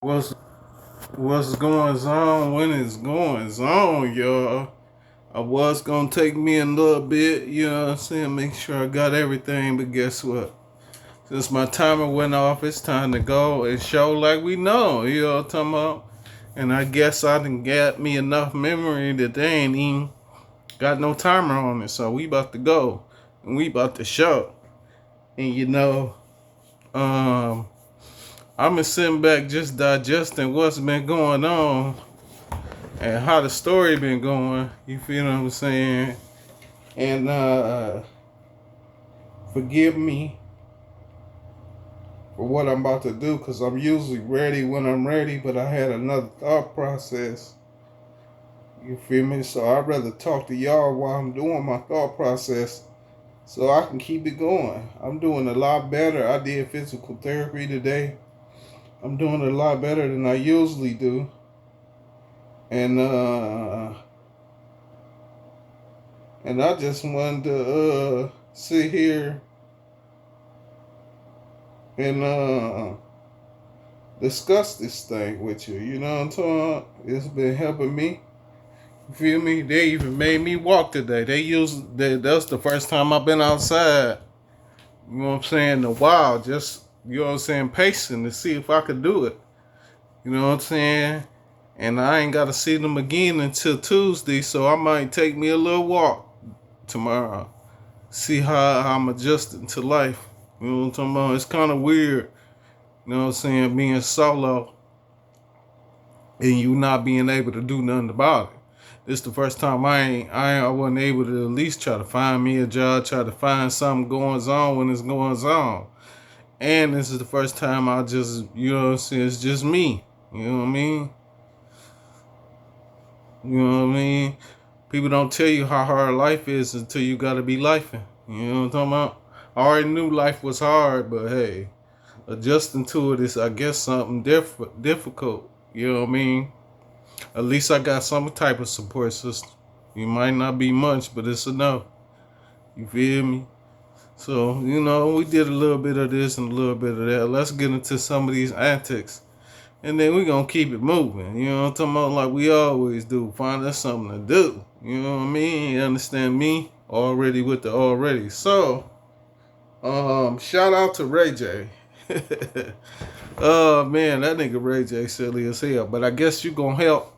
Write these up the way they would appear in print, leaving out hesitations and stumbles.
What's what's going on when it's going on, y'all? I was gonna take me a little bit, you know what I'm saying, make sure I got everything, but guess what? Since my timer went off, it's time to go and show like we know, you know what I'm talking about? And I guess I done got me enough memory that they ain't even got no timer on it, so we about to go and we about to show. And um, I've been sitting back just digesting what's been going on and how the story been going. You feel what I'm saying? And forgive me for what I'm about to do, because I'm usually ready when I'm ready, but I had another thought process. You feel me? So I'd rather talk to y'all while I'm doing my thought process so I can keep it going. I'm doing a lot better. I did physical therapy today. I'm doing a lot better than I usually do. And I just wanted to sit here and discuss this thing with you. You know what I'm talking about? It's been helping me. You feel me? They even made me walk today. That's the first time I've been outside. You know what I'm saying? In a while, just you know what I'm saying, pacing to see if I could do it. You know what I'm saying? And I ain't gotta see them again until Tuesday, so I might take me a little walk tomorrow. See how I'm adjusting to life. You know what I'm talking about? It's kind of weird. You know what I'm saying? Being solo and you not being able to do nothing about it. This the first time I wasn't able to at least try to find me a job, try to find something going on when it's going on. And this is the first time I just, you know what I'm saying, it's just me. You know what I mean? You know what I mean? People don't tell you how hard life is until you gotta be lifing. You know what I'm talking about? I already knew life was hard, but hey, adjusting to it is, I guess, something difficult. You know what I mean? At least I got some type of support system. It might not be much, but it's enough. You feel me? So, we did a little bit of this and a little bit of that. Let's get into some of these antics. And then we're going to keep it moving. You know what I'm talking about? Like we always do. Find us something to do. You know what I mean? You understand me? Already with the already. So, shout out to Ray J. Oh, man, that nigga Ray J silly as hell. But I guess you going to help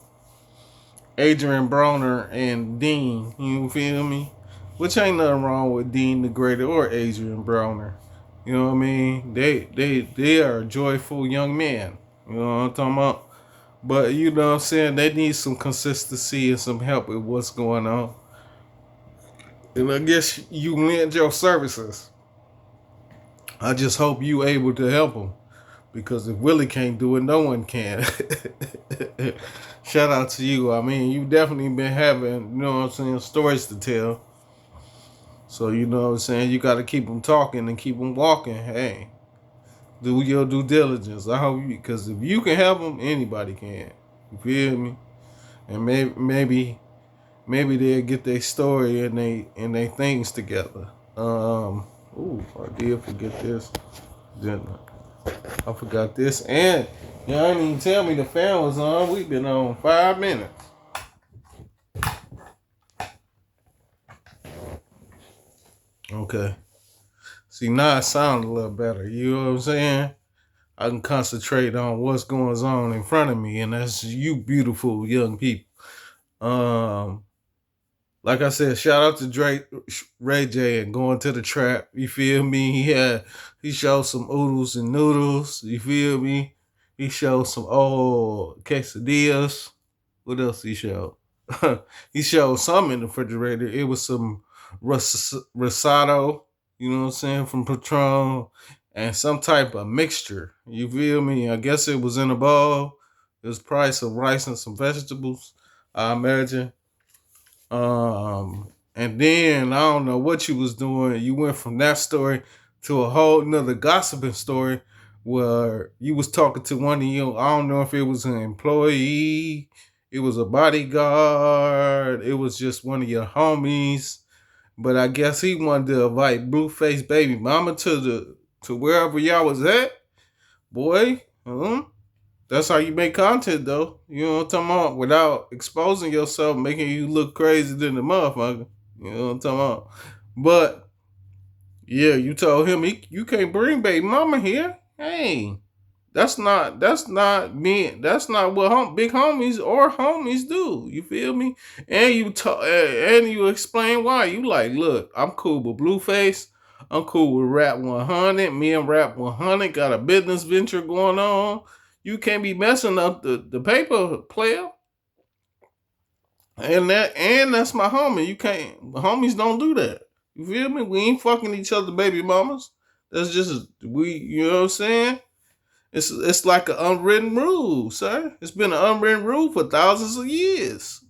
Adrian Broner and Dean. You feel me? Which ain't nothing wrong with Dean the Greater or Adrian Broner. You know what I mean? They are joyful young men. You know what I'm talking about? But you know what I'm saying? They need some consistency and some help with what's going on. And I guess you lend your services. I just hope you able to help them. Because if Willie can't do it, no one can. Shout out to you. I mean, you definitely been having, you know what I'm saying, stories to tell. So, you know what I'm saying, you got to keep them talking and keep them walking. Hey, do your due diligence. I hope you, because if you can help them, anybody can. You feel me? And maybe they'll get their story and they things together. I did forget this, didn't I? I forgot this, and y'all didn't even tell me the fan was on. We've been on 5 minutes. Okay. See, now it sounds a little better. You know what I'm saying? I can concentrate on what's going on in front of me, and that's you, beautiful young people. Um, like I said, shout out to Drake, Ray J, and going to the trap. You feel me? He showed some oodles and noodles. You feel me? He showed some old quesadillas. What else he showed? He showed some in the refrigerator. It was some risotto. You know what I'm saying, from Patron, and some type of mixture. You feel me? I guess it was in a bowl. It was probably some rice and some vegetables, I imagine. And then I don't know what you was doing. You went from that story to a whole nother gossiping story where you was talking to one of you. I don't know if it was an employee, it was a bodyguard, it was just one of your homies. But I guess he wanted to invite Blueface baby mama to wherever y'all was at. Boy, That's how you make content, though. You know what I'm talking about? Without exposing yourself, making you look crazy than the motherfucker. You know what I'm talking about? But yeah, you told him you can't bring baby mama here. Hey, that's not me. That's not what big homies or homies do. You feel me? And and you explain why. You like, look, I'm cool with Blueface. I'm cool with Rap 100. Me and Rap 100 got a business venture going on. You can't be messing up the paper player. And that's my homie. You can't. Homies don't do that. You feel me? We ain't fucking each other, baby mamas. That's just we. You know what I'm saying? It's like an unwritten rule, sir. It's been an unwritten rule for thousands of years.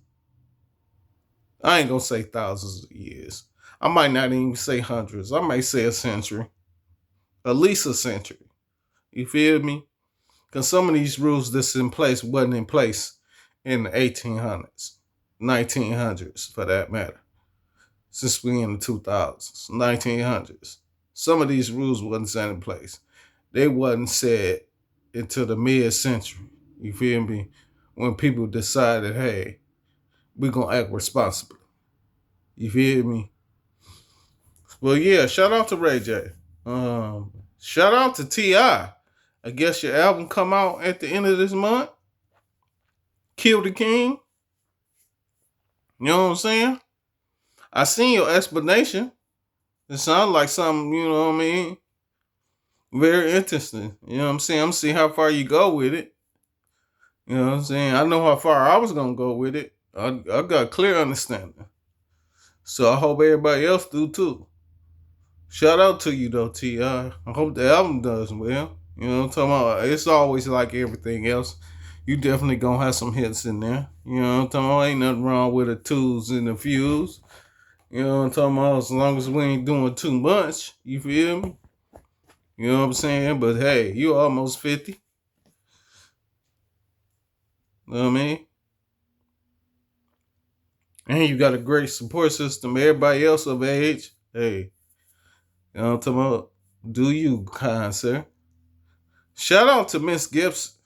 I ain't gonna say thousands of years. I might not even say hundreds. I might say a century, at least a century. You feel me? Because some of these rules that's in place wasn't in place in the 1800s, 1900s, for that matter. Since we in the 2000s, 1900s, some of these rules wasn't set in place. They wasn't said into the mid-century. You feel me? When people decided, hey, we're gonna act responsibly. You feel me? Well, yeah. Shout out to Ray J. Shout out to T.I. I guess your album come out at the end of this month. Kill the King. You know what I'm saying? I seen your explanation. It sounds like something, you know what I mean? Very interesting. You know what I'm saying? I'm seeing how far you go with it. You know what I'm saying? I know how far I was gonna go with it. I got a clear understanding. So I hope everybody else do too. Shout out to you though, T.I. I hope the album does well. You know what I'm talking about? It's always like everything else. You definitely gonna have some hits in there. You know what I'm talking about? Ain't nothing wrong with the twos and the fews. You know what I'm talking about? As long as we ain't doing too much. You feel me? You know what I'm saying? But hey, you almost 50. You know what I mean? And you got a great support system. Everybody else of age, hey, you know what I'm talking about? Do you, kind sir. Shout out to Miss Gibbs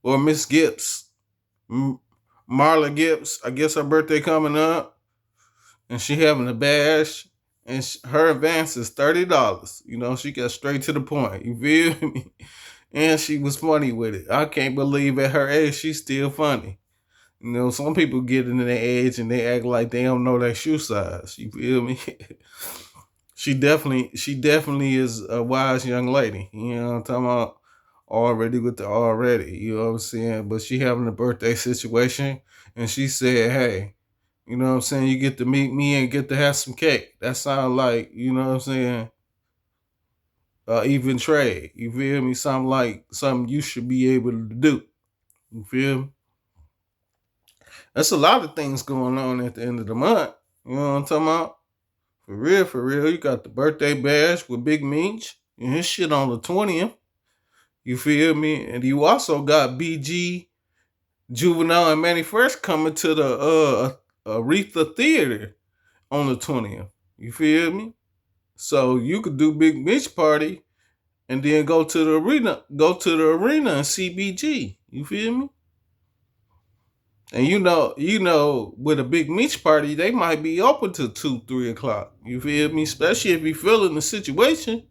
or Miss Gibbs. Marla Gibbs. I guess her birthday coming up. And she having a bash. And her advance is $30. You know, she got straight to the point. You feel me? And she was funny with it. I can't believe at her age she's still funny. You know, some people get in their age and they act like they don't know their shoe size. You feel me? she definitely is a wise young lady. You know what I'm talking about? Already with the already. You know what I'm saying? But she having a birthday situation and she said, hey, you know what I'm saying? You get to meet me and get to have some cake. That sound like, you know what I'm saying? Even trade. You feel me? Sound like something you should be able to do. You feel me? That's a lot of things going on at the end of the month. You know what I'm talking about? For real. You got the birthday bash with Big Meech and his shit on the 20th. You feel me? And you also got BG, Juvenile, and Manny Fresh coming to the Aretha Theater on the 20th. You feel me? So you could do Big Meech party and then go to the arena and see BG. You feel me? And you know, with a Big Meech party, they might be open till 2, 3 o'clock. You feel me? Especially if you feeling the situation,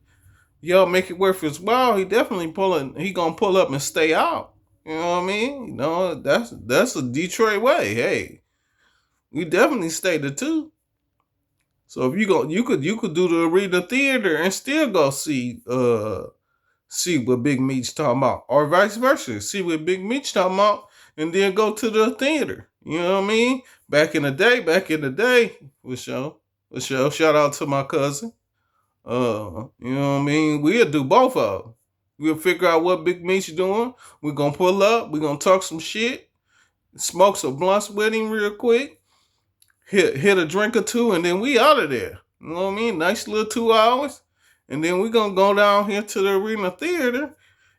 y'all make it worth his while. He gonna pull up and stay out. You know what I mean? You know, that's a Detroit way. Hey, we definitely stay the 2. So if you could do the arena theater and still go see what Big Meech talking about, or vice versa. See what Big Meech talking about, and then go to the theater. You know what I mean? Back in the day, for sure. Shout out to my cousin. You know what I mean? We'll do both of them. We'll figure out what Big Meech doing. We're gonna pull up. We're gonna talk some shit, smoke some blunts with him real quick, hit a drink or two, and then we out of there. You know what I mean? Nice little 2 hours. And then we're going to go down here to the arena theater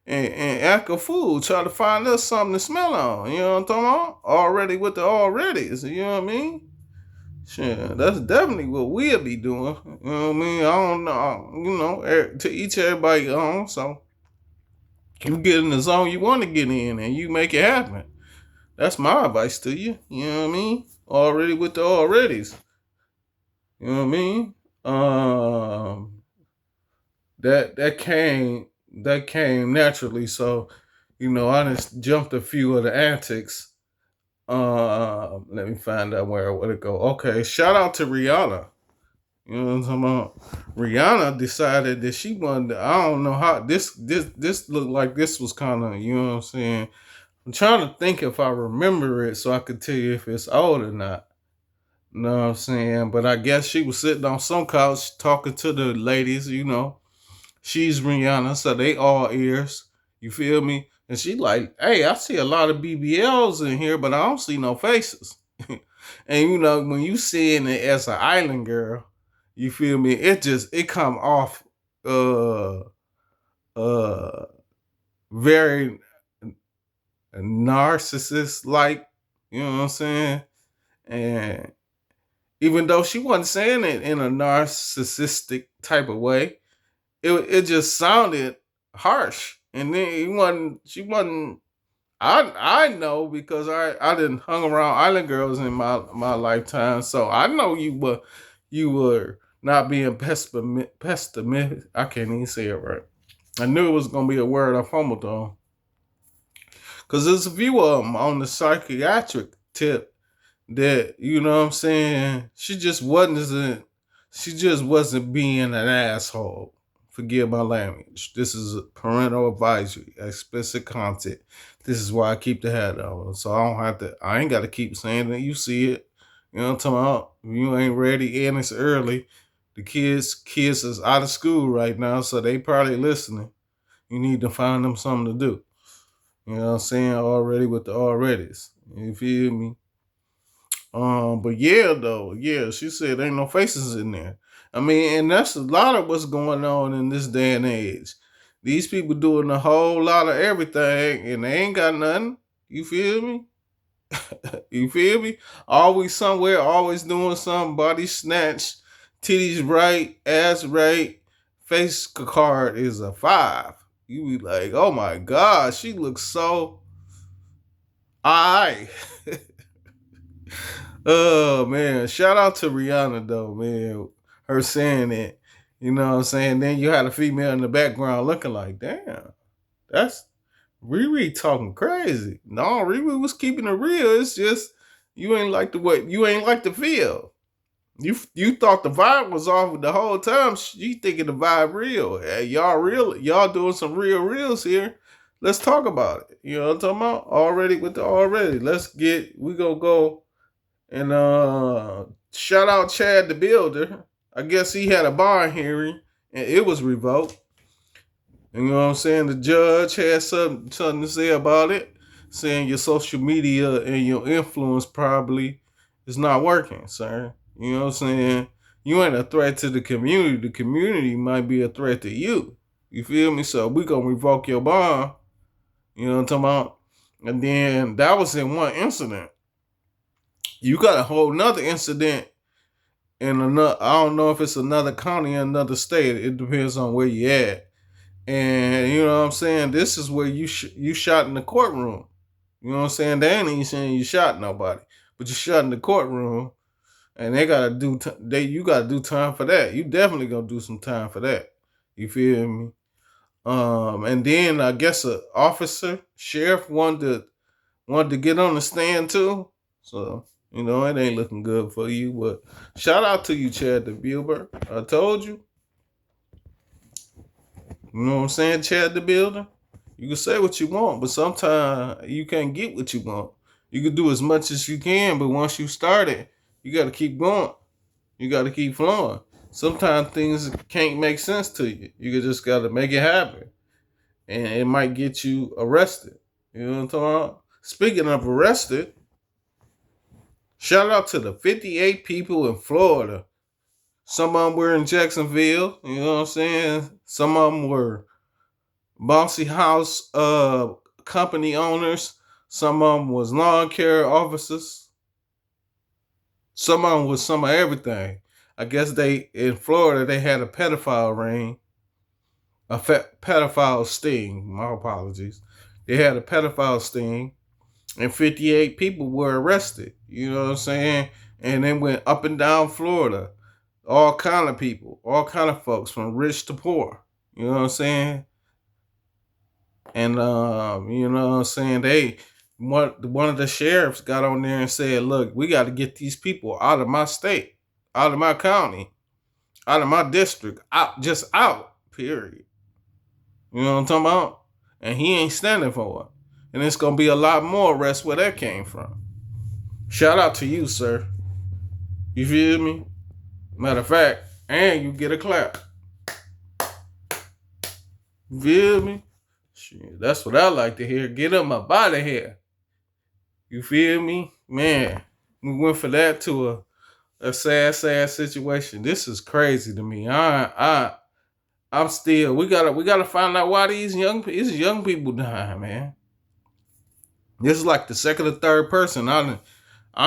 and act a fool. Try to find us something to smell on. You know what I'm talking about? Already with the alreadys. You know what I mean? Shit, that's definitely what we'll be doing. You know what I mean? I don't know. You know, to each everybody own. So, You get in the zone you want to get in and you make it happen. That's my advice to you. You know what I mean? Already with the alreadies. You know what I mean? Um, that came naturally. So, I just jumped a few of the antics. Let me find out where it go. Okay, shout out to Rihanna. You know what I'm talking about? Rihanna decided that she wanted. I don't know how this looked like this was kind of. You know what I'm saying? I'm trying to think if I remember it so I could tell you if it's old or not. You know what I'm saying? But I guess she was sitting on some couch talking to the ladies. She's Rihanna, so they all ears. You feel me? And she like, hey, I see a lot of BBLs in here, but I don't see no faces. And when you seeing it as an island girl, you feel me? It come off uh uh very narcissist like, you know what I'm saying? And even though she wasn't saying it in a narcissistic type of way, it just sounded harsh. And then she wasn't. I know because I didn't hung around island girls in my lifetime, so I know you were not being pessimistic. I can't even say it right. I knew it was gonna be a word I fumbled on because there's a few of them on the psychiatric tip that what I'm saying. She just wasn't being an asshole. Forgive my language. This is a parental advisory, explicit content. This is why I keep the hat on. So I ain't gotta keep saying that. You see it. You know what I'm talking about? If you ain't ready and it's early, the kids is out of school right now, so they probably listening. You need to find them something to do. You know what I'm saying? Already with the alreadys. You feel me? But yeah, though, yeah, she said ain't no faces in there. I mean, and that's a lot of what's going on in this day and age. These people doing a whole lot of everything, and they ain't got nothing. You feel me? You feel me? Always somewhere, always doing something. Body snatch, titties right, ass right, face card is a 5. You be like, oh my god, she looks so alright. Oh man, shout out to Rihanna though, man. Her saying it, you know what I'm saying? Then you had a female in the background looking like, damn, that's Riri talking crazy. No, Riri was keeping it real. It's just you ain't like the feel. You thought the vibe was off the whole time. You thinking the vibe real. Hey, y'all real, y'all doing some reels here. Let's talk about it. You know what I'm talking about? Already with the already. We gonna go and shout out Chad the Builder. I guess he had a bond hearing and it was revoked. And you know what I'm saying? The judge had something to say about it, saying your social media and your influence probably is not working, sir. You know what I'm saying? You ain't a threat to the community. The community might be a threat to you. You feel me? So we gonna revoke your bond. You know what I'm talking about? And then that was in one incident. You got a whole nother incident in another. I don't know if it's another county, another state. It depends on where you at. And you know what I'm saying. This is where you shot in the courtroom. You know what I'm saying. They ain't even saying you shot nobody, but you shot in the courtroom, and they gotta do. You gotta do time for that. You definitely gonna do some time for that. You feel me? And then I guess a officer, sheriff wanted to get on the stand too. So, it ain't looking good for you. But shout out to you, Chad the Builder. I told you. You know what I'm saying, Chad the Builder? You can say what you want, but sometimes you can't get what you want. You can do as much as you can, but once you start it, you got to keep going. You got to keep flowing. Sometimes things can't make sense to you. You just got to make it happen. And it might get you arrested. You know what I'm talking about? Speaking of arrested, shout out to the 58 people in Florida. Some of them were in Jacksonville. You know what I'm saying? Some of them were bouncy house company owners. Some of them was lawn care officers. Some of them was some of everything. I guess in Florida they had a pedophile ring, pedophile sting. My apologies. They had a pedophile sting, and 58 people were arrested. You know what I'm saying? And then went up and down Florida, all kind of people, all kind of folks, from rich to poor. You know what I'm saying? And you know what I'm saying? One of the sheriffs got on there and said, "Look, we got to get these people out of my state, out of my county, out of my district, out, just out. Period." You know what I'm talking about? And he ain't standing for it. And it's gonna be a lot more arrests where that came from. Shout out to you, sir. You feel me? Matter of fact, and you get a clap. You feel me? Shit, that's what I like to hear. Get up my body here. You feel me? Man, we went for that to a sad, sad situation. This is crazy to me. I'm still. We gotta find out why these young people dying, man. This is like the second or third person. I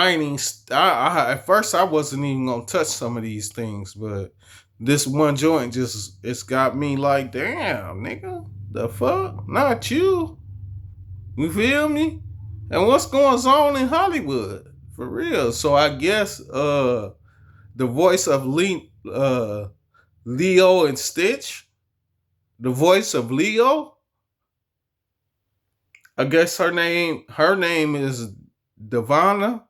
ain't even. At first I wasn't even gonna touch some of these things, but this one joint just it's got me like, damn, nigga, the fuck, not you. You feel me? And what's going on in Hollywood for real? So I guess the voice of Leo and Stitch, the voice of Leo. I guess her name is Devana.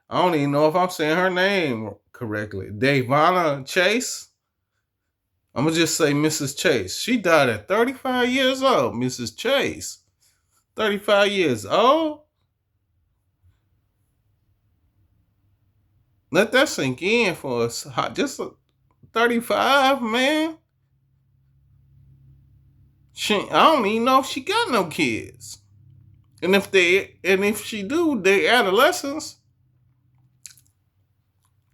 I don't even know if I'm saying her name correctly. Devana Chase. I'm gonna just say Mrs. Chase. She died at 35 years old. Mrs. Chase, 35 years old. Let that sink in for us. Just 35, man. I don't even know if she got no kids. And if she do, they adolescents.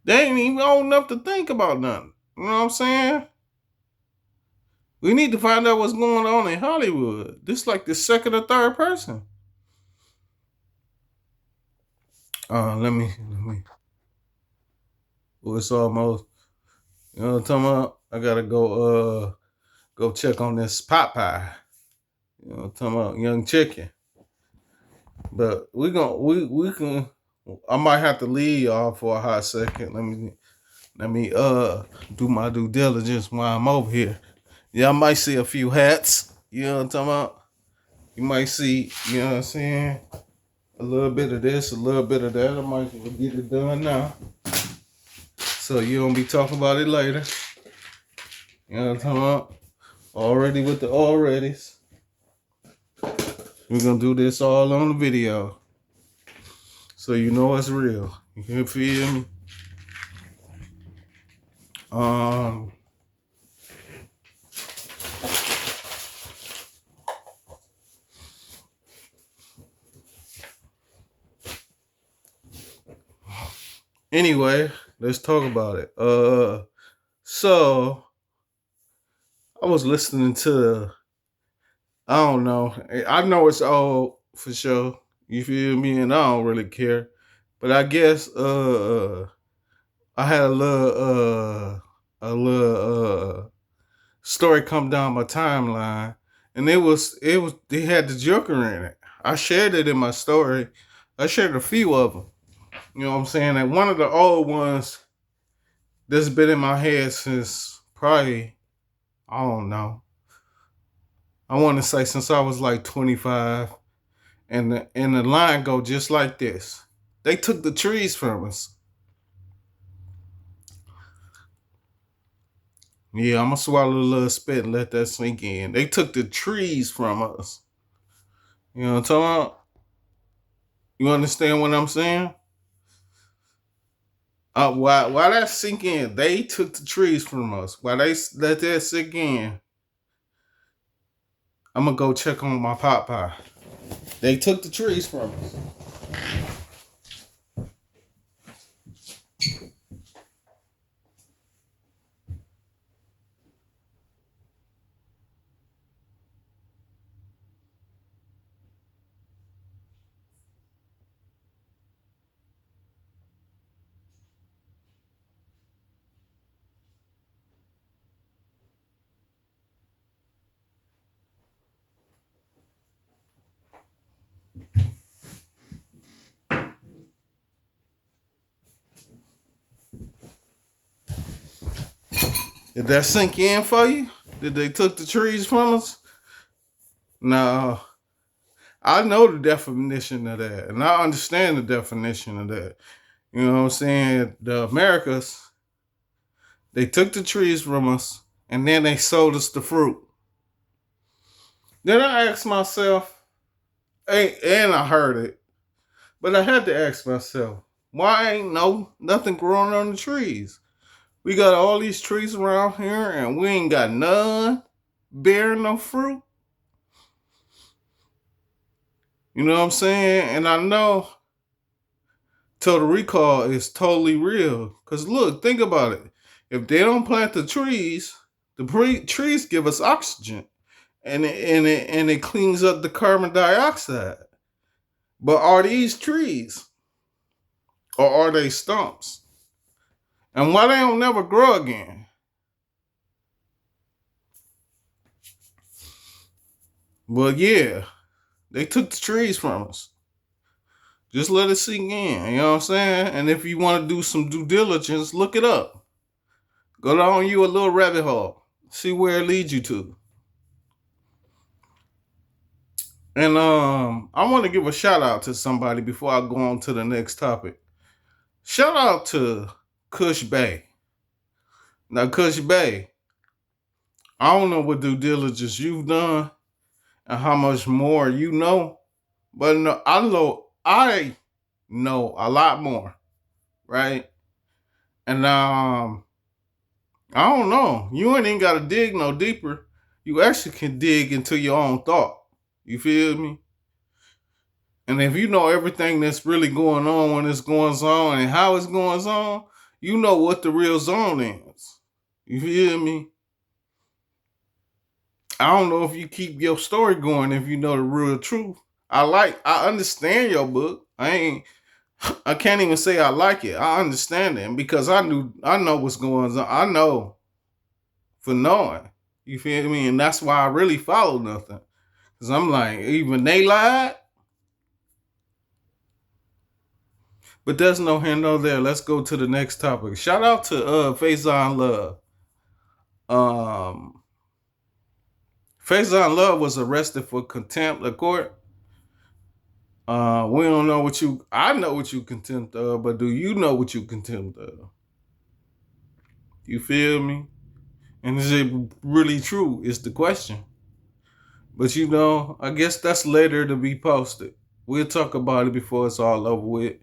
They ain't even old enough to think about nothing. You know what I'm saying? We need to find out what's going on in Hollywood. This is like the second or third person. Let me. Oh, it's almost. You know what I'm talking about? I gotta go check on this Popeye. You know what I'm talking about? Young chicken. But we can. I might have to leave y'all for a hot second. Let me do my due diligence while I'm over here. Y'all might see a few hats. You know what I'm talking about? You might see, you know what I'm saying? A little bit of this, a little bit of that. I might get it done now. So you don't be talking about it later. You know what I'm talking about? Already with the alreadies. We're gonna do this all on the video. So you know it's real. You can feel me? Anyway, let's talk about it. So I was listening to, I don't know. I know it's old for sure. You feel me? And I don't really care. But I guess I had a little story come down my timeline, and it was they had the Joker in it. I shared it in my story. I shared a few of them. You know what I'm saying? And one of the old ones that's been in my head since probably, I don't know. I want to say since I was like 25, and the line go just like this. They took the trees from us. Yeah, I'm gonna swallow a little spit and let that sink in. They took the trees from us. You know what I'm talking about? You understand what I'm saying? Why that sink in? They took the trees from us. Why they let that sink in? I'm gonna go check on my Popeye. They took the trees from us. Did that sink in for you? Did they took the trees from us? No. I know the definition of that, and I understand the definition of that. You know what I'm saying? The Americas, they took the trees from us, and then they sold us the fruit. Then I asked myself, and I heard it, but I had to ask myself, why ain't nothing growing on the trees? We got all these trees around here, and we ain't got none bearing no fruit. You know what I'm saying? And I know Total Recall is totally real. Because look, think about it. If they don't plant the trees, trees give us oxygen. And it cleans up the carbon dioxide. But are these trees? Or are they stumps? And why they don't never grow again? Well, yeah, they took the trees from us. Just let it sink in, you know what I'm saying? And if you want to do some due diligence, look it up. Go down you a little rabbit hole. See where it leads you to. And I want to give a shout out to somebody before I go on to the next topic. Shout out to Kush Bay. Now, Kush Bay, I don't know what due diligence you've done and how much more you know, but no, I know a lot more, right? And I don't know. You ain't even got to dig no deeper. You actually can dig into your own thought. You feel me? And if you know everything that's really going on when it's going on and how it's going on, you know what the real zone is. You feel me? I don't know if you keep your story going if you know the real truth. I understand your book. I can't even say I like it. I understand it because I know what's going on. I know for knowing. You feel me? And that's why I really follow nothing. Cause I'm like, even they lied. But there's no here, no there. Let's go to the next topic. Shout out to Faison Love. Um Faison Love was arrested for contempt of court. We don't know what I know what you contempt of, but do you know what you contempt of? You feel me? And is it really true? Is the question. But I guess that's later to be posted. We'll talk about it before it's all over with.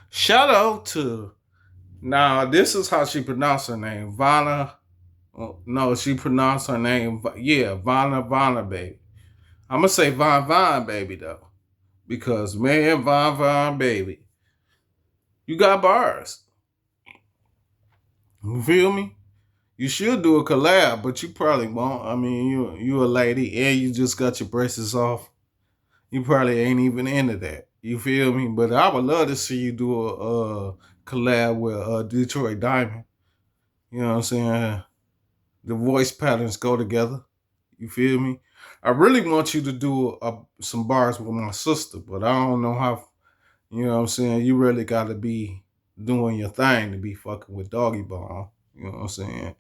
Shout out to now. This is how she pronounced her name, Vanna. No, she pronounced her name. Yeah, Vanna baby. I'm gonna say Von baby though, because man, Von baby, you got bars. You feel me? You should do a collab, but you probably won't. I mean, you a lady and you just got your braces off. You probably ain't even into that. You feel me? But I would love to see you do a collab with Detroit Diamond. You know what I'm saying? The voice patterns go together. You feel me? I really want you to do some bars with my sister, but I don't know how. You know what I'm saying? You really got to be doing your thing to be fucking with Doggy Ball. You know what I'm saying?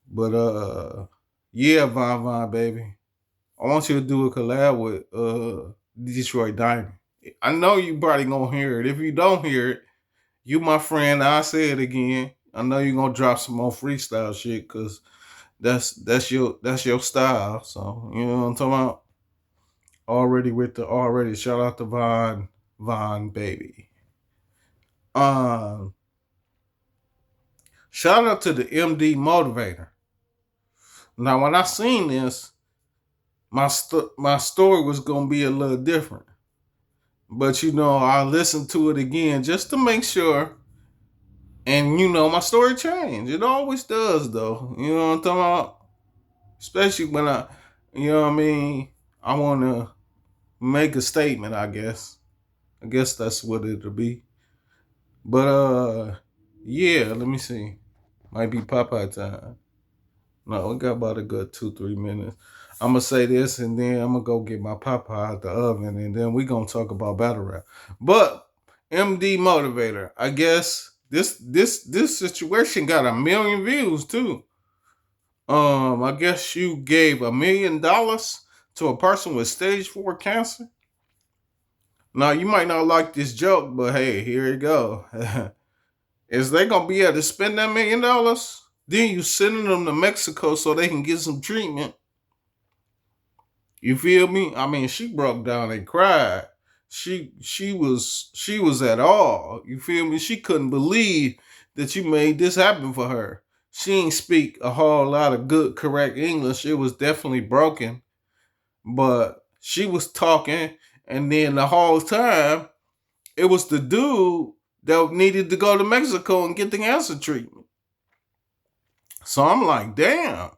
But yeah, Von baby, I want you to do a collab with Detroit Diamond. I know you probably gonna hear it. If you don't hear it, you my friend. I'll say it again. I know you're gonna drop some more freestyle shit because that's your style. So you know what I'm talking about. Already shout out to Von baby. Um, Shout out to the MD Motivator. Now when I seen this, my story was gonna be a little different. But I listened to it again just to make sure. And my story changed. It always does though. You know what I'm talking about? Especially when you know what I mean, I wanna make a statement, I guess. I guess that's what it'll be. But yeah, let me see. Might be Popeye time. No, we got about a good 2-3 minutes. I'm gonna say this and then I'm gonna go get my Popeye out the oven and then we gonna talk about battle rap. But MD Motivator, I guess this situation got 1 million views too. I guess you gave $1 million to a person with stage 4 cancer. Now you might not like this joke, but hey, here you go. Is they gonna be able to spend that $1 million? Then you sending them to Mexico so they can get some treatment. You feel me? I mean, she broke down and cried. She was at all. You feel me? She couldn't believe that you made this happen for her. She ain't speak a whole lot of good, correct English. It was definitely broken, but she was talking, and then the whole time it was the dude that needed to go to Mexico and get the cancer treatment. So I'm like, damn.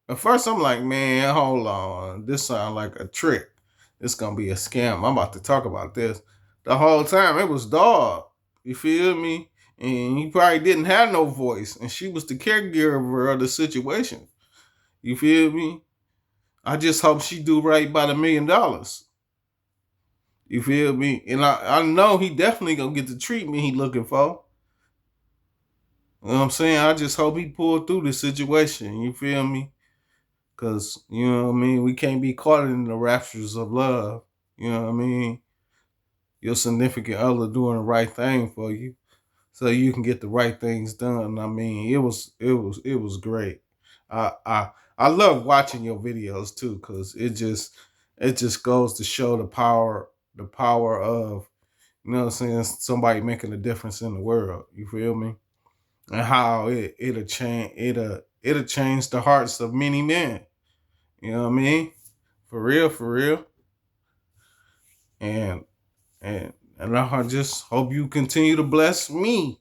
At first, I'm like, man, hold on. This sounds like a trick. It's gonna be a scam. I'm about to talk about this. The whole time it was dog. You feel me? And he probably didn't have no voice, and she was the caregiver of the situation. You feel me? I just hope she do right by the $1 million. You feel me? And I know he definitely gonna get the treatment he looking for. You know what I'm saying? I just hope he pulled through the situation. You feel me? Cause you know what I mean, we can't be caught in the raptures of love. You know what I mean? Your significant other doing the right thing for you, so you can get the right things done. I mean, it was great. I love watching your videos too, cause it just goes to show the power of, you know what I'm saying, somebody making a difference in the world. You feel me? And how it'll change the hearts of many men. You know what I mean? For real, for real. And and I just hope you continue to bless me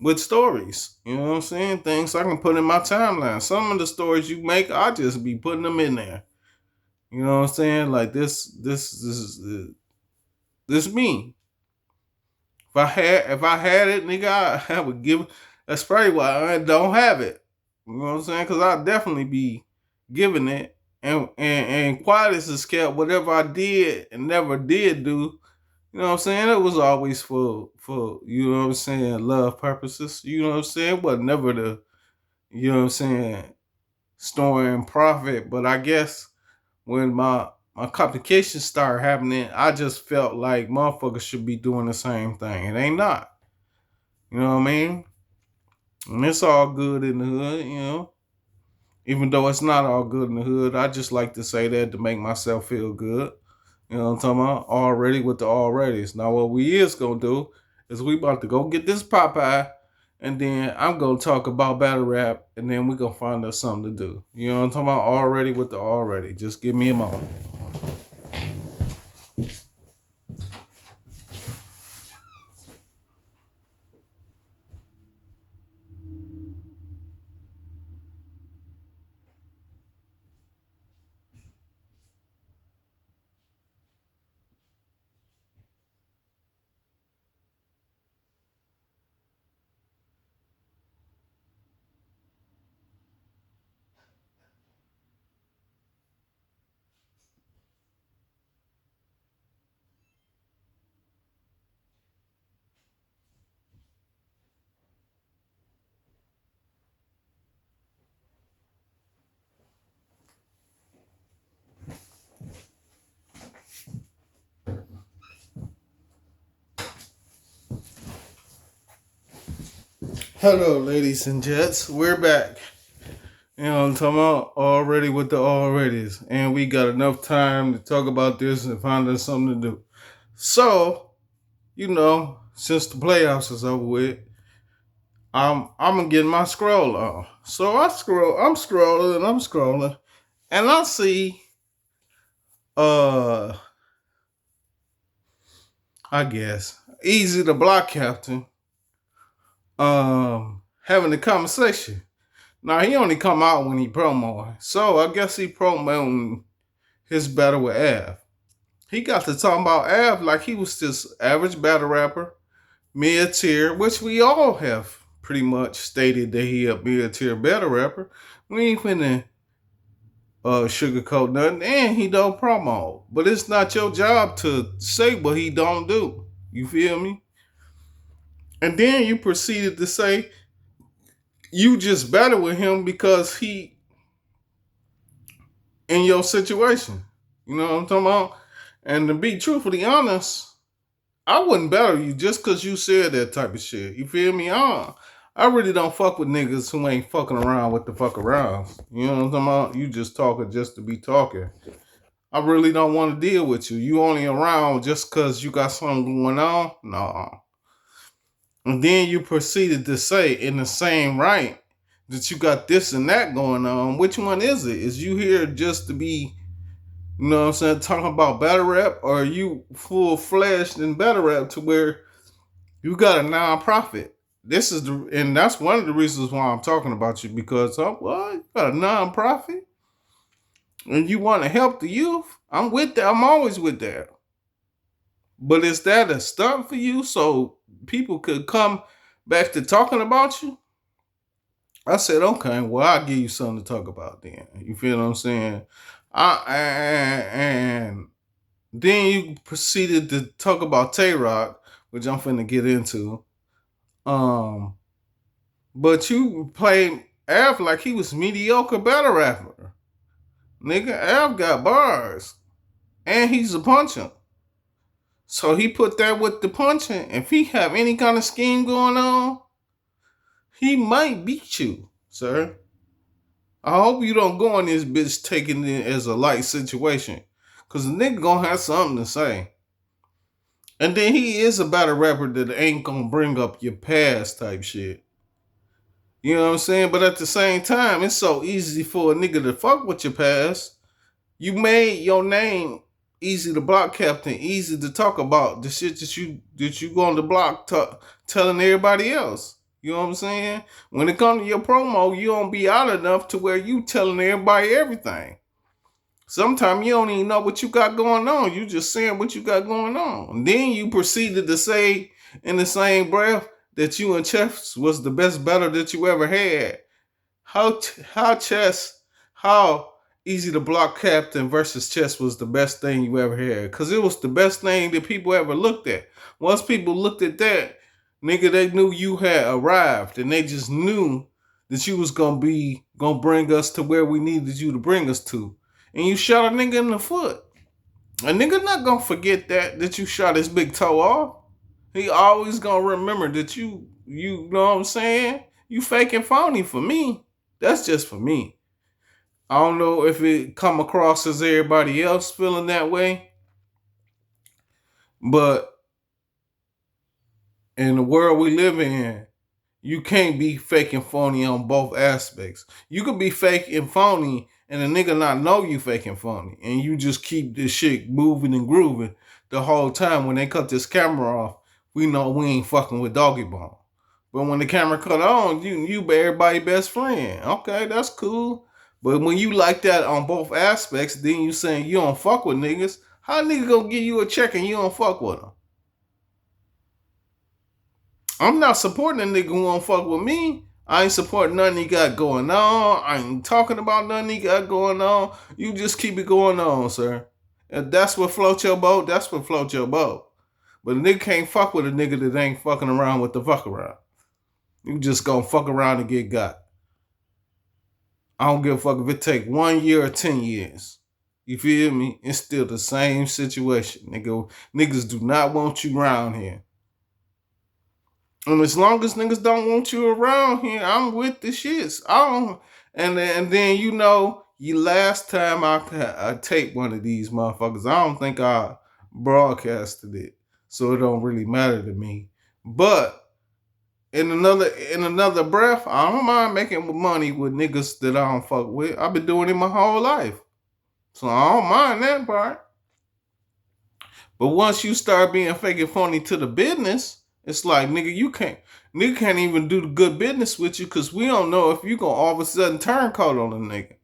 with stories. You know what I'm saying? Things I can put in my timeline. Some of the stories you make, I just be putting them in there. You know what I'm saying? Like this me. If I had it, nigga, I would give. That's probably why I don't have it. You know what I'm saying? Because I'd definitely be giving it. And quiet as is kept, whatever I did and never did do, you know what I'm saying? It was always for you know what I'm saying, love purposes. You know what I'm saying? But never the, you know what I'm saying, storing profit. But I guess when my complications started happening, I just felt like motherfuckers should be doing the same thing. It ain't not. You know what I mean? And it's all good in the hood, you know. Even though it's not all good in the hood, I just like to say that to make myself feel good. You know what I'm talking about? Already with the alreadys. Now what we is gonna do is we about to go get this Popeye, and then I'm gonna talk about battle rap, and then we gonna find us something to do. You know what I'm talking about? Already with the already. Just give me a moment. Hello, ladies and gents. We're back. You know what I'm talking about? Already with the alreadys. And we got enough time to talk about this and find us something to do. So, since the playoffs is over with, I'm gonna get my scroll on. So I'm scrolling and I'm scrolling, and I see uh I guess Easy the Block Captain having a conversation. Now he only come out when he promo. So I guess he promoting his battle with Av. He got to talking about Av like he was just average battle rapper, mid tier, which we all have pretty much stated that he a mid tier battle rapper. We ain't finna sugarcoat nothing, and he don't promo. But it's not your job to say what he don't do. You feel me? And then you proceeded to say you just battle with him because he in your situation. You know what I'm talking about? And to be truthfully honest, I wouldn't battle you just because you said that type of shit. You feel me? I really don't fuck with niggas who ain't fucking around with the fuck around. You know what I'm talking about? You just talking just to be talking. I really don't want to deal with you. You only around just because you got something going on? No. And then you proceeded to say in the same right that you got this and that going on. Which one is it? Is you here just to be, you know what I'm saying, talking about battle rap, or are you full fledged in battle rap to where you got a nonprofit? And that's one of the reasons why I'm talking about you, because well, you got a nonprofit and you want to help the youth. I'm with that. I'm always with that. But is that a stunt for you so people could come back to talking about you? I said, okay, well, I'll give you something to talk about then. You feel what I'm saying? And then you proceeded to talk about Tay Rock, which I'm finna get into. Um, but you played Av like he was mediocre battle rapper. Nigga, Av got bars. And he's a puncher. So he put that with the punching. If he have any kind of scheme going on, he might beat you, sir. I hope you don't go on this bitch taking it as a light situation. Cause the nigga gonna have something to say. And then he is a battle rapper that ain't gonna bring up your past type shit. You know what I'm saying? But at the same time, it's so easy for a nigga to fuck with your past. You made your name easy to block, Captain, easy to talk about the shit that you go on the block telling everybody else. You know what I'm saying? When it comes to your promo, you don't be out enough to where you telling everybody everything. Sometimes you don't even know what you got going on. You just saying what you got going on. And then you proceeded to say in the same breath that you and Chess was the best battle that you ever had. How easy to block Captain versus Chess was the best thing you ever had? Because it was the best thing that people ever looked at. Once people looked at that, nigga, they knew you had arrived, and they just knew that you was gonna bring us to where we needed you to bring us to. And you shot a nigga in the foot. A nigga not gonna forget that you shot his big toe off. He always gonna remember that you know what I'm saying? You fake and phony for me. That's just for me. I don't know if it come across as everybody else feeling that way, but in the world we live in, you can't be fake and phony on both aspects. You could be fake and phony and a nigga not know you fake and phony, and you just keep this shit moving and grooving the whole time. When they cut this camera off, we know we ain't fucking with Doggy Bone. But when the camera cut on, you be everybody's best friend. Okay, that's cool. But when you like that on both aspects, then you saying you don't fuck with niggas. How nigga gonna give you a check and you don't fuck with them? I'm not supporting a nigga who won't fuck with me. I ain't supporting nothing he got going on. I ain't talking about nothing he got going on. You just keep it going on, sir. If that's what float your boat, that's what float your boat. But a nigga can't fuck with a nigga that ain't fucking around with the fuck around. You just gonna fuck around and get got. I don't give a fuck if it take 1 year or 10 years. You feel me? It's still the same situation. Niggas do not want you around here. And as long as niggas don't want you around here, I'm with the shits. I don't. And then you last time I taped one of these motherfuckers, I don't think I broadcasted it, so it don't really matter to me. But in another breath, I don't mind making money with niggas that I don't fuck with. I've been doing it my whole life, so I don't mind that part. But once you start being fake and phony to the business, it's like, nigga can't even do the good business with you because we don't know if you gonna all of a sudden turn coat on a nigga.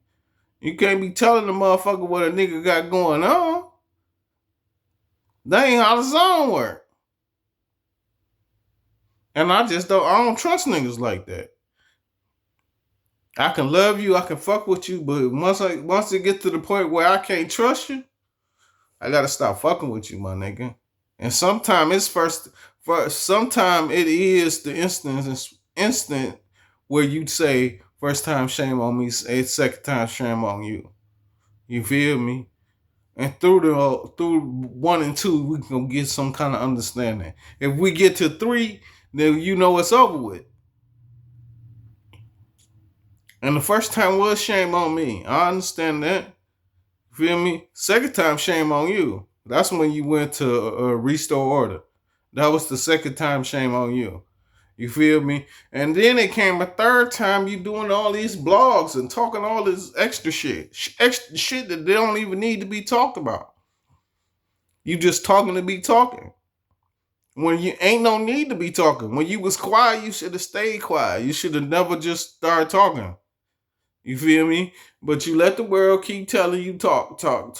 You can't be telling the motherfucker what a nigga got going on. That ain't how the zone work. And I don't trust niggas like that. I can love you, I can fuck with you, but once it get to the point where I can't trust you, I gotta stop fucking with you, my nigga. And sometimes sometimes it is the instant where you'd say, first time shame on me, second time shame on you. You feel me? And through 1 and 2, we can get some kind of understanding. If we get to 3, then you know it's over with. And the first time was shame on me. I understand that. Feel me? Second time, shame on you. That's when you went to restore order. That was the second time, shame on you. You feel me? And then it came a third time, you doing all these blogs and talking all this extra shit that they don't even need to be talked about. You just talking to be talking. When you ain't no need to be talking. When you was quiet, you should have stayed quiet. You should have never just started talking. You feel me? But you let the world keep telling you talk. Then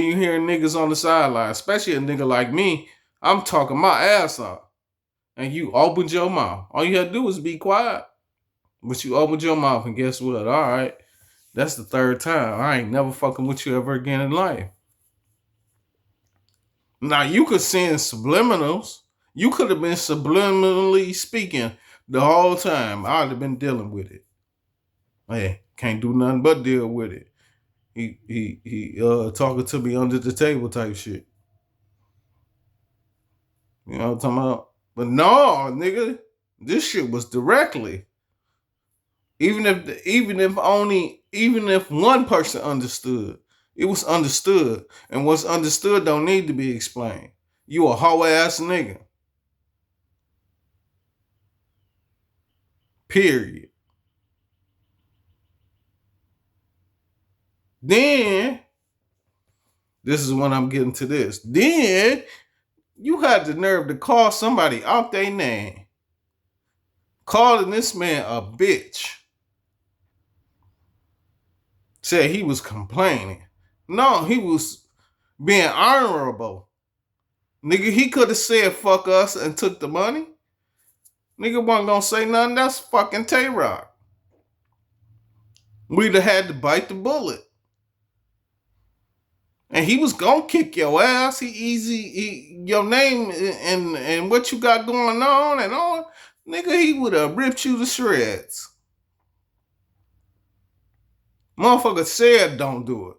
you hear niggas on the sideline, especially a nigga like me. I'm talking my ass off. And you opened your mouth. All you had to do was be quiet. But you opened your mouth, and guess what? All right. That's the third time. I ain't never fucking with you ever again in life. Now, you could send subliminals. You could have been subliminally speaking the whole time. I'd have been dealing with it. Hey, can't do nothing but deal with it. He talking to me under the table type shit. You know what I'm talking about? But no, nigga, this shit was directly. Even if one person understood, it was understood. And what's understood don't need to be explained. You a hoe ass nigga. Period. Then, this is when I'm getting to this. Then, you had the nerve to call somebody out their name. Calling this man a bitch. Said he was complaining. No, he was being honorable. Nigga, he could have said fuck us and took the money. Nigga wasn't gonna say nothing. That's fucking Tay-Rock. We'd have had to bite the bullet. And he was gonna kick your ass. Your name and what you got going on and all. Nigga, he would have ripped you to shreds. Motherfucker said don't do it.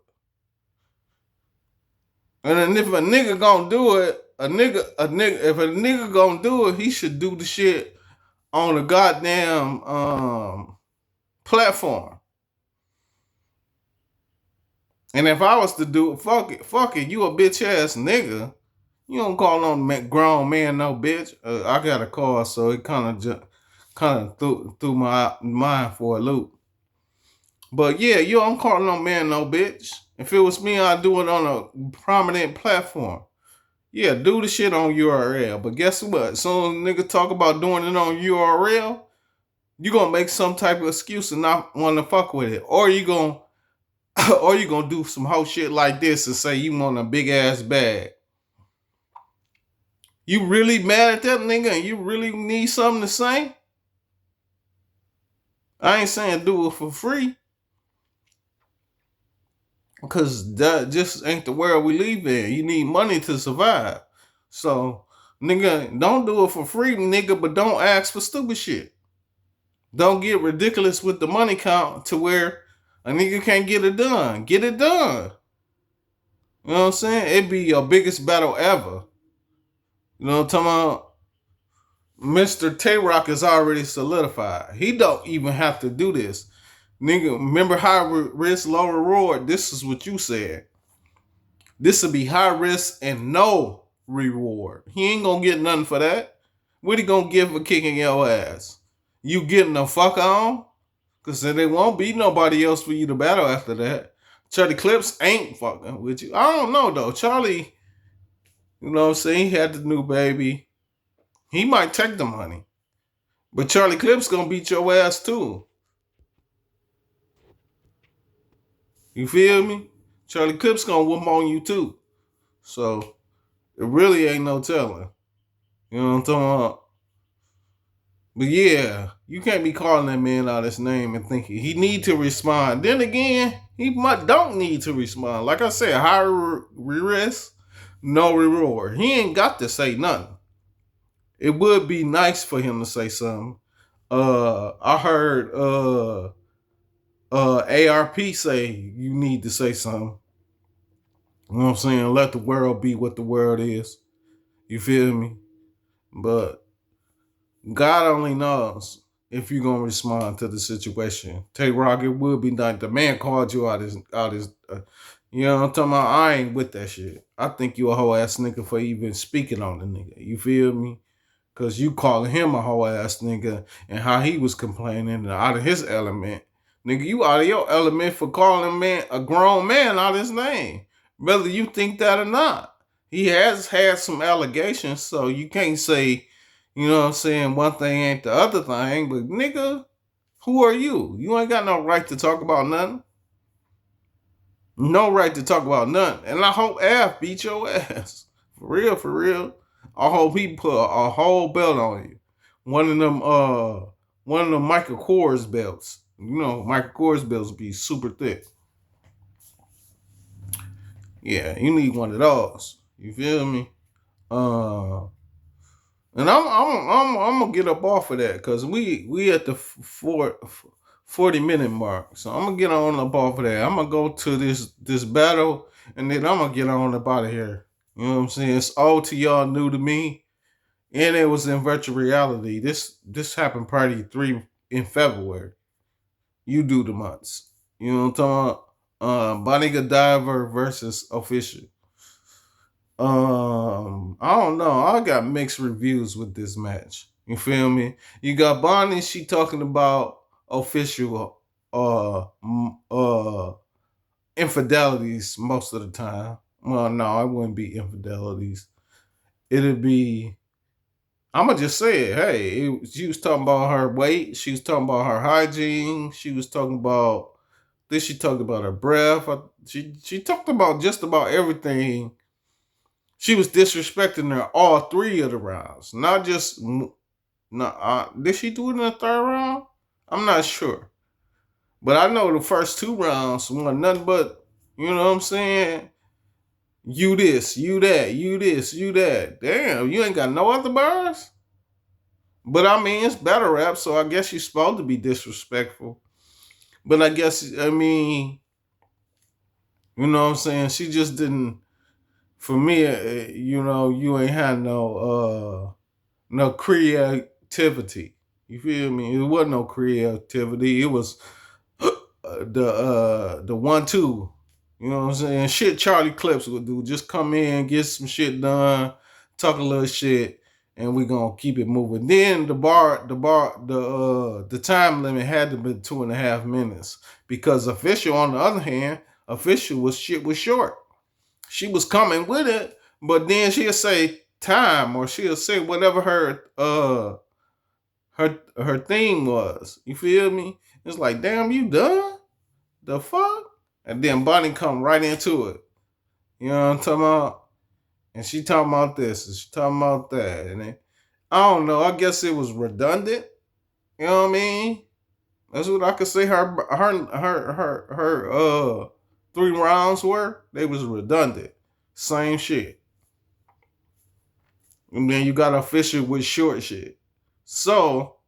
And then if a nigga gonna do it, if a nigga gonna do it, he should do the shit on a goddamn platform. And if I was to do it, fuck it, you a bitch ass nigga. You don't call on grown man no bitch. I got a call, so it kind of threw my mind for a loop. But yeah, you don't call no man no bitch. If it was me, I'd do it on a prominent platform. Yeah, do the shit on URL. But guess what? As soon as nigga talk about doing it on URL, you gonna make some type of excuse and not want to fuck with it, or you gonna do some whole shit like this and say you want a big ass bag. You really mad at that nigga and you really need something to say? I ain't saying do it for free. Because that just ain't the world we live in. You need money to survive. So, nigga, don't do it for free, nigga, but don't ask for stupid shit. Don't get ridiculous with the money count to where a nigga can't get it done. Get it done. You know what I'm saying? It'd be your biggest battle ever. You know what I'm talking about? Mr. Tay-Rock is already solidified. He don't even have to do this. Nigga, remember high risk, low reward? This is what you said. This will be high risk and no reward. He ain't gonna get nothing for that. What he gonna give for kicking your ass? You getting the fuck on? Because then there won't be nobody else for you to battle after that. Charlie Clips ain't fucking with you. I don't know though. Charlie, you know what I'm saying? He had the new baby. He might take the money. But Charlie Clips gonna beat your ass too. You feel me? Charlie Clips gonna whoop on you too. So it really ain't no telling. You know what I'm talking about? But yeah, you can't be calling that man out his name and thinking he need to respond. Then again, he don't need to respond. Like I said, high risk, no reward. He ain't got to say nothing. It would be nice for him to say something. I heard ARP say you need to say something. You know what I'm saying? Let the world be what the world is. You feel me? But God only knows if you're gonna respond to the situation. Tay Rock, it would be nice. The man called you out his. You know what I'm talking about? I ain't with that shit. I think you a whole ass nigga for even speaking on the nigga. You feel me? Cause you calling him a whole ass nigga and how he was complaining and out of his element. Nigga, you out of your element for calling man a grown man out his name. Whether you think that or not. He has had some allegations, so you can't say, you know what I'm saying, one thing ain't the other thing, but nigga, who are you? You ain't got no right to talk about nothing. No right to talk about nothing. And I hope F beat your ass. For real, for real. I hope he put a whole belt on you. One of them Michael Kors belts. You know, Michael Kors belts be super thick. Yeah, you need one of those. You feel me? Uh and I'm gonna get up off of that because we at the 40-minute mark. So I'm gonna get on up off of that. I'm gonna go to this battle and then I'm gonna get on up out of here. You know what I'm saying? It's old to y'all, new to me. And it was in virtual reality. This happened party 3 in February. You do the months. You know what I'm talking about? Bonnie Godiva versus Official. I don't know. I got mixed reviews with this match. You feel me? You got Bonnie, she talking about Official infidelities most of the time. Well, no, it wouldn't be infidelities. It'd be, I'ma just say it. Hey, she was talking about her weight. She was talking about her hygiene. She was talking about this. She talked about her breath. She talked about just about everything. She was disrespecting her all 3 of the rounds, not just. No, did she do it in the 3rd round? I'm not sure, but I know the first 2 rounds were nothing but, you know what I'm saying. You this, you that, you this, you that. Damn, you ain't got no other bars. But I mean, it's battle rap, so I guess you're supposed to be disrespectful. But I guess, I mean, you know what I'm saying? She just didn't. For me, you know, you ain't had no creativity. You feel me? It wasn't no creativity. It was the 1-2. You know what I'm saying? Shit Charlie Clips would do. Just come in, get some shit done, talk a little shit, and we gonna keep it moving. Then the time limit had to be 2.5 minutes. Because Official, on the other hand, Official was short. She was coming with it, but then she'll say time or she'll say whatever her theme was. You feel me? It's like, damn, you done? The fuck? And then Bonnie come right into it. You know what I'm talking about? And she talking about this and she talking about that. And then, I don't know. I guess it was redundant. You know what I mean? That's what I could say her 3 rounds were. They was redundant. Same shit. And then you got Official with short shit. So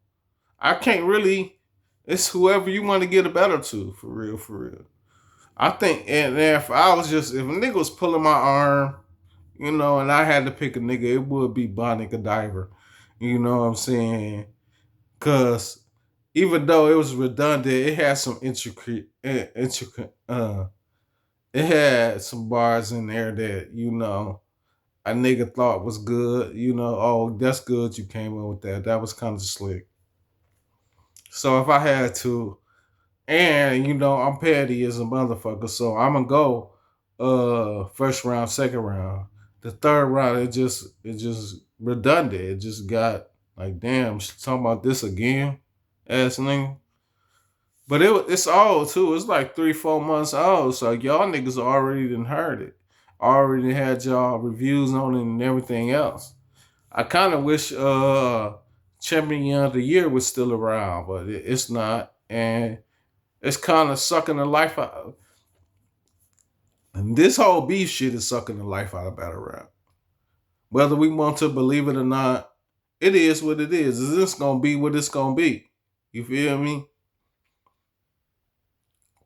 I can't really. It's whoever you want to get a better to, for real, for real. I think, and if I was just, if a nigga was pulling my arm, you know, and I had to pick a nigga, it would be Bonnie Godiva. You know what I'm saying? Cause even though it was redundant, it had some intricate. It had some bars in there that, you know, a nigga thought was good. You know, oh, that's good. You came in with that. That was kind of slick. So if I had to, and you know, I'm petty as a motherfucker, so I'm gonna go first round, second round. The 3rd round, it just redundant. It just got like, damn, she's talking about this again, ass nigga. But it's old too. It's like 3-4 months old. So y'all niggas already done heard it. Already had y'all reviews on it and everything else. I kind of wish Champion of the Year was still around, but it's not. And it's kind of sucking the life out. And this whole beef shit is sucking the life out of battle rap. Whether we want to believe it or not, it is what it is. Is this gonna be what it's gonna be? You feel me?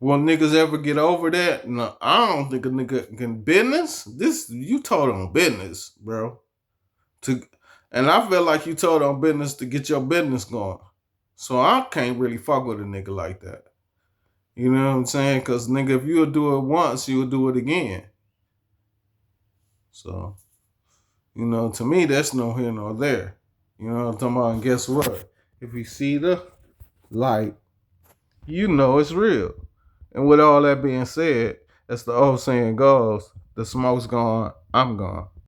Will niggas ever get over that? No, I don't think a nigga can business. This you told on business, bro. To and I feel like you told on business to get your business going. So I can't really fuck with a nigga like that. You know what I'm saying? Cause nigga, if you'll do it once, you'll do it again. So, to me, that's no here nor there. You know what I'm talking about? And guess what? If you see the light, you know it's real. And with all that being said, as the old saying goes, the smoke's gone, I'm gone.